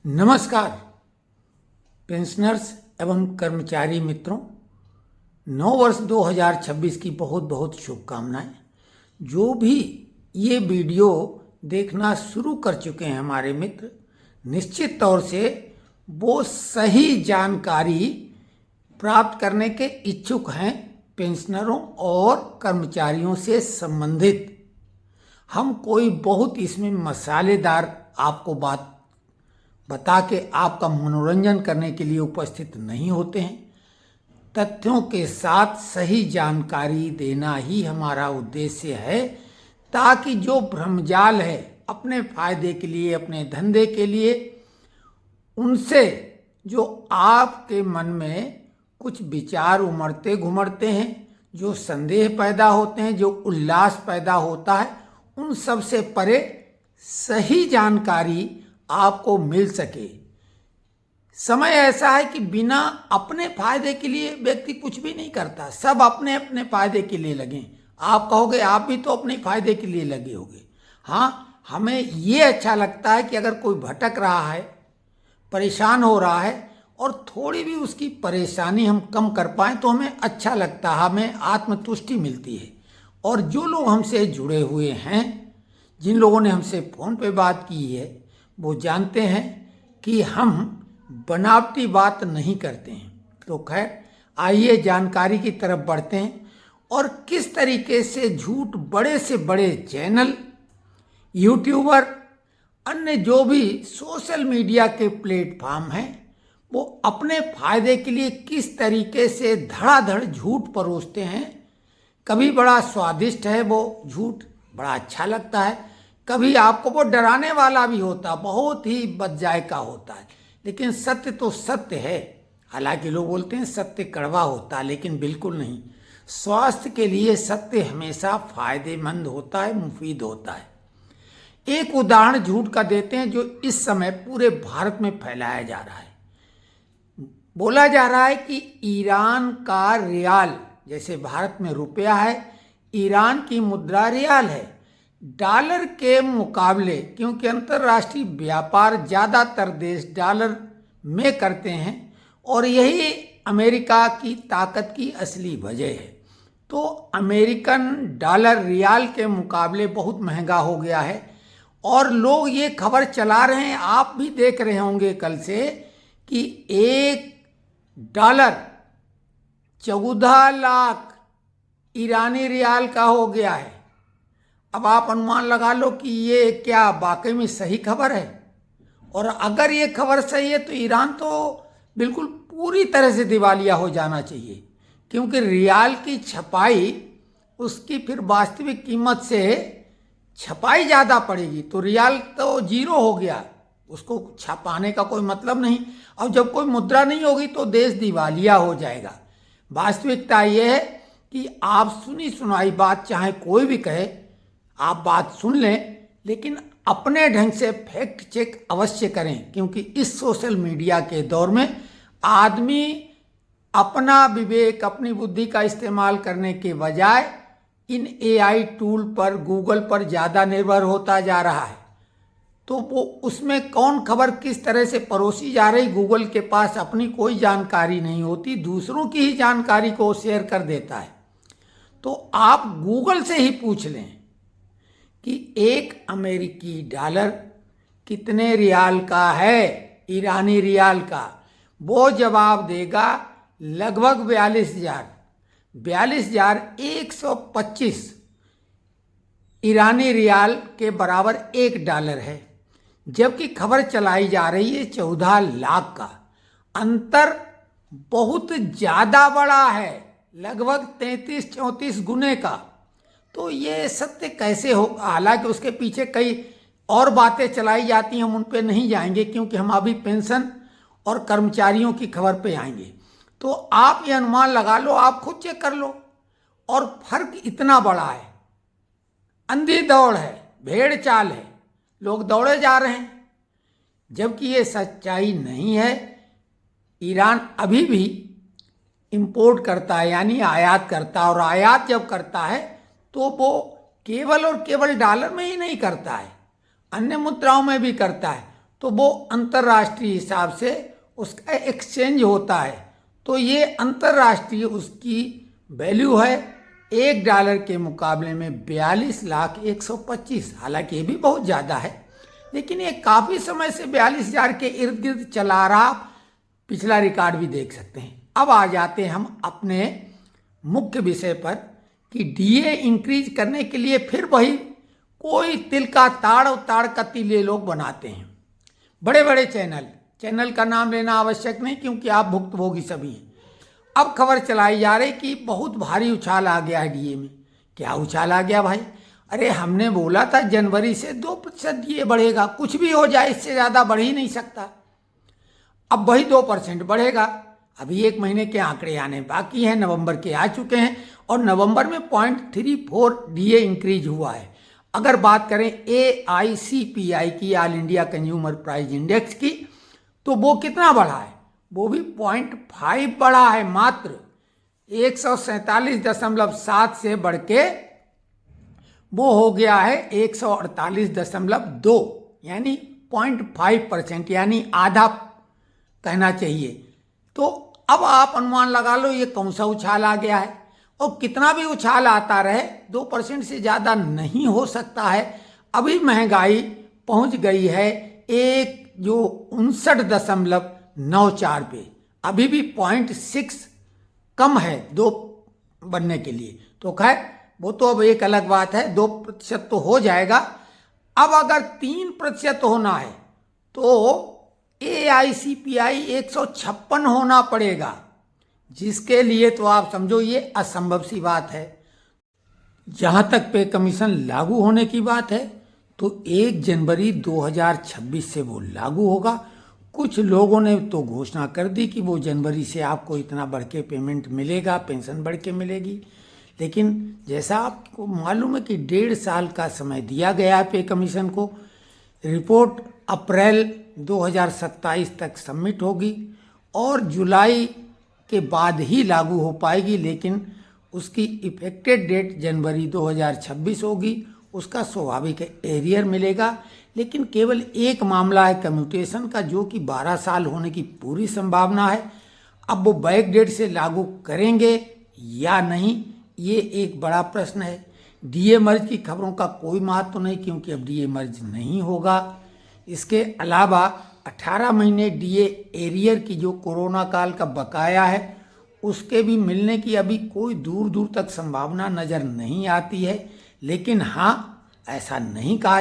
नमस्कार पेंशनर्स एवं कर्मचारी मित्रों, नव वर्ष 2026 की बहुत बहुत शुभकामनाएं। जो भी ये वीडियो देखना शुरू कर चुके हैं हमारे मित्र, निश्चित तौर से वो सही जानकारी प्राप्त करने के इच्छुक हैं। पेंशनरों और कर्मचारियों से संबंधित हम कोई बहुत इसमें मसालेदार आपको बात बता के आपका मनोरंजन करने के लिए उपस्थित नहीं होते हैं। तथ्यों के साथ सही जानकारी देना ही हमारा उद्देश्य है, ताकि जो भ्रमजाल है अपने फायदे के लिए, अपने धंधे के लिए, उनसे जो आपके मन में कुछ विचार उमड़ते घुमड़ते हैं, जो संदेह पैदा होते हैं, जो उल्लास पैदा होता है, उन सब से परे सही जानकारी आपको मिल सके। समय ऐसा है कि बिना अपने फायदे के लिए व्यक्ति कुछ भी नहीं करता, सब अपने अपने फायदे के लिए लगे। आप कहोगे आप भी तो अपने फायदे के लिए लगे होगे। हाँ, हमें ये अच्छा लगता है कि अगर कोई भटक रहा है, परेशान हो रहा है और थोड़ी भी उसकी परेशानी हम कम कर पाएँ तो हमें अच्छा लगता है, हमें आत्मतुष्टि मिलती है। और जो लोग हमसे जुड़े हुए हैं, जिन लोगों ने हमसे फ़ोन पे बात की है, वो जानते हैं कि हम बनावटी बात नहीं करते हैं। तो खैर, आइए जानकारी की तरफ बढ़ते हैं और किस तरीके से झूठ बड़े से बड़े चैनल, यूट्यूबर, अन्य जो भी सोशल मीडिया के प्लेटफॉर्म हैं, वो अपने फायदे के लिए किस तरीके से धड़ाधड़ झूठ परोसते हैं। कभी बड़ा स्वादिष्ट है वो झूठ, बड़ा अच्छा लगता है, कभी आपको वो डराने वाला भी होता, बहुत ही बदजायका होता है। लेकिन सत्य तो सत्य है। हालांकि लोग बोलते हैं सत्य कड़वा होता है, लेकिन बिल्कुल नहीं। स्वास्थ्य के लिए सत्य हमेशा फायदेमंद होता है, मुफीद होता है। एक उदाहरण झूठ का देते हैं जो इस समय पूरे भारत में फैलाया जा रहा है। बोला जा रहा है कि ईरान का रियाल, जैसे भारत में रुपया है, ईरान की मुद्रा रियाल है, डॉलर के मुकाबले, क्योंकि अंतर्राष्ट्रीय व्यापार ज़्यादातर देश डॉलर में करते हैं और यही अमेरिका की ताकत की असली वजह है। तो अमेरिकन डॉलर रियाल के मुकाबले बहुत महंगा हो गया है और लोग ये खबर चला रहे हैं, आप भी देख रहे होंगे कल से, कि $1 14 लाख ईरानी रियाल का हो गया है। अब आप अनुमान लगा लो कि ये क्या वाकई में सही खबर है। और अगर ये खबर सही है तो ईरान तो बिल्कुल पूरी तरह से दिवालिया हो जाना चाहिए, क्योंकि रियाल की छपाई उसकी फिर वास्तविक कीमत से छपाई ज़्यादा पड़ेगी, तो रियाल तो जीरो हो गया, उसको छपाने का कोई मतलब नहीं। और जब कोई मुद्रा नहीं होगी तो देश दिवालिया हो जाएगा। वास्तविकता ये है कि आप सुनी सुनाई बात चाहे कोई भी कहे, आप बात सुन लें, लेकिन अपने ढंग से फैक्ट चेक अवश्य करें, क्योंकि इस सोशल मीडिया के दौर में आदमी अपना विवेक, अपनी बुद्धि का इस्तेमाल करने के बजाय इन AI टूल पर, गूगल पर ज़्यादा निर्भर होता जा रहा है। तो वो उसमें कौन खबर किस तरह से परोसी जा रही, गूगल के पास अपनी कोई जानकारी नहीं होती, दूसरों की ही जानकारी को शेयर कर देता है। तो आप गूगल से ही पूछ लें कि एक अमेरिकी डॉलर कितने रियाल का है, ईरानी रियाल का। वो जवाब देगा लगभग 42,125 ईरानी रियाल के बराबर $1 है, जबकि खबर चलाई जा रही है 14 लाख का। अंतर बहुत ज़्यादा बड़ा है, लगभग 33-34 गुने का। तो ये सत्य कैसे हो? हालांकि उसके पीछे कई और बातें चलाई जाती हैं, हम उन पे नहीं जाएंगे, क्योंकि हम अभी पेंशन और कर्मचारियों की खबर पे आएंगे। तो आप ये अनुमान लगा लो, आप खुद चेक कर लो। और फर्क इतना बड़ा है, अंधी दौड़ है, भेड़ चाल है, लोग दौड़े जा रहे हैं, जबकि ये सच्चाई नहीं है। ईरान अभी भी इंपोर्ट करता है, यानी आयात करता है, और आयात जब करता है तो वो केवल और केवल डॉलर में ही नहीं करता है, अन्य मुद्राओं में भी करता है। तो वो अंतर्राष्ट्रीय हिसाब से उसका एक्सचेंज होता है। तो ये अंतर्राष्ट्रीय उसकी वैल्यू है $1 के मुकाबले में 42,125। हालांकि ये भी बहुत ज़्यादा है, लेकिन ये काफ़ी समय से 42,000 के इर्द गिर्द चला रहा। पिछला रिकॉर्ड भी देख सकते हैं। अब आ जाते हैं हम अपने मुख्य विषय पर कि डीए इंक्रीज करने के लिए फिर वही कोई तिल का ताड़ और ताड़ का तिल ये लोग बनाते हैं। बड़े बड़े चैनल का नाम लेना आवश्यक नहीं, क्योंकि आप भुक्तभोगी सभी हैं। अब खबर चलाई जा रही कि बहुत भारी उछाल आ गया है डीए में। क्या उछाल आ गया भाई? अरे हमने बोला था जनवरी से 2% डीए बढ़ेगा, कुछ भी हो जाए इससे ज़्यादा बढ़ ही नहीं सकता। अब वही 2% बढ़ेगा। अभी 1 महीने के आंकड़े आने बाकी हैं, नवंबर के आ चुके हैं और नवंबर में 0.34 डीए इंक्रीज हुआ है। अगर बात करें AICPI की, all India consumer price index की, तो वो कितना बढ़ा है? वो भी 0.5 बढ़ा है। मात्र 147.7 से बढ़ के वो हो गया है 148.2, यानी 0.5%, यानी आधा कहना चाहिए। तो अब आप अनुमान लगा लो ये कौन सा उछाल आ गया है। और कितना भी उछाल आता रहे 2% से ज़्यादा नहीं हो सकता है। अभी महंगाई पहुंच गई है 59.94 पे, अभी भी 0.6 कम है 2 बनने के लिए। तो खैर वो तो अब एक अलग बात है, 2% तो हो जाएगा। अब अगर 3% होना है तो AICPI 156 होना पड़ेगा, जिसके लिए तो आप समझो ये असंभव सी बात है। जहाँ तक पे कमीशन लागू होने की बात है तो 1 जनवरी 2026 से वो लागू होगा। कुछ लोगों ने तो घोषणा कर दी कि वो जनवरी से आपको इतना बढ़ के पेमेंट मिलेगा, पेंशन बढ़ के मिलेगी। लेकिन जैसा आपको मालूम है कि 1.5 साल का समय दिया गया है पे कमीशन को। रिपोर्ट अप्रैल 2027 तक सबमिट होगी और जुलाई के बाद ही लागू हो पाएगी, लेकिन उसकी इफेक्टेड डेट जनवरी 2026 होगी। उसका स्वाभाविक एरियर मिलेगा, लेकिन केवल एक मामला है कम्यूटेशन का, जो कि 12 साल होने की पूरी संभावना है। अब वो बैक डेट से लागू करेंगे या नहीं, ये एक बड़ा प्रश्न है। डीए मर्ज की खबरों का कोई महत्व तो नहीं, क्योंकि अब डीए मर्ज नहीं होगा। इसके अलावा 18 महीने डीए एरियर की जो कोरोना काल का बकाया है उसके भी मिलने की अभी कोई दूर दूर तक संभावना नज़र नहीं आती है। लेकिन हाँ, ऐसा नहीं कहा